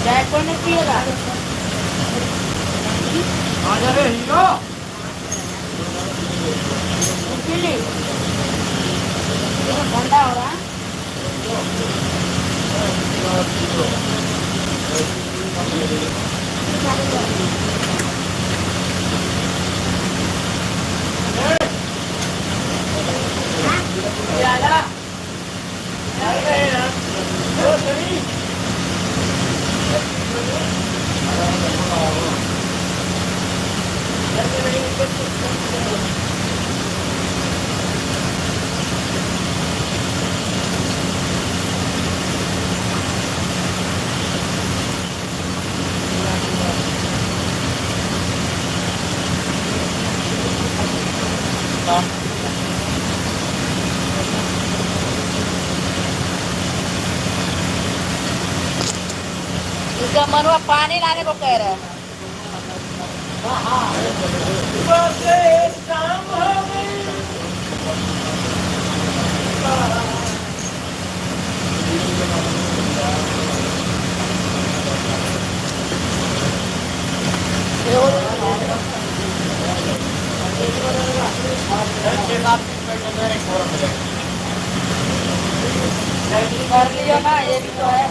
चाय कौन पिएगा? आ जा रे हीरो। पीली ठंडा हो रहा है। इसका मनुआ पानी लाने को कह रहा है। कर लियो ना, ये भी तो है।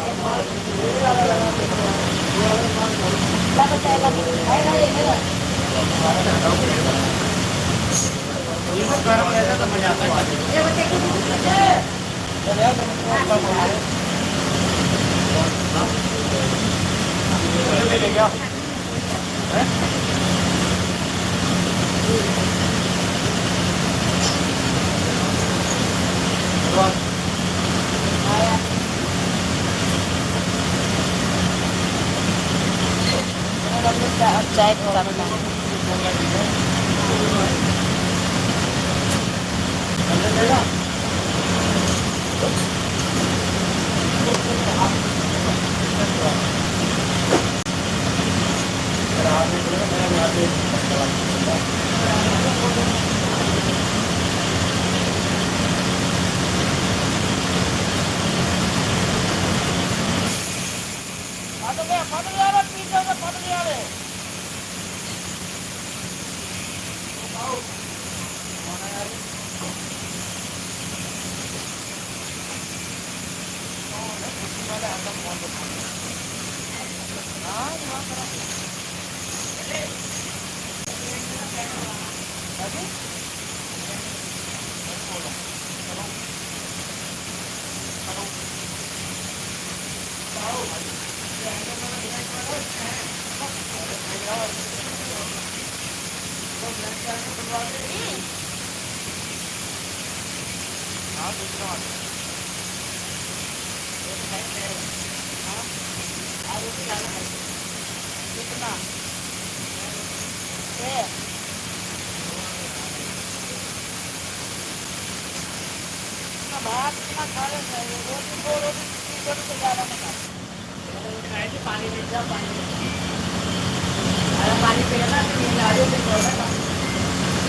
गरम रहता तो मजा आता चाय को पानी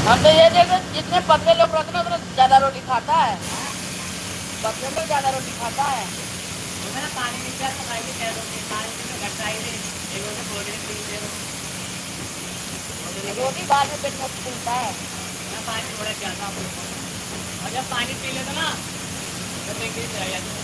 हम तो ये देखो, जितने पतले लोग रहते हैं उतना ज्यादा रोटी खाता है। पतले लोग ज्यादा रोटी खाता है। पानी नीचे रोटी बाद में पेट में फूलता है। पानी थोड़ा ज्यादा और जब पानी पी लेते ना तो देखिए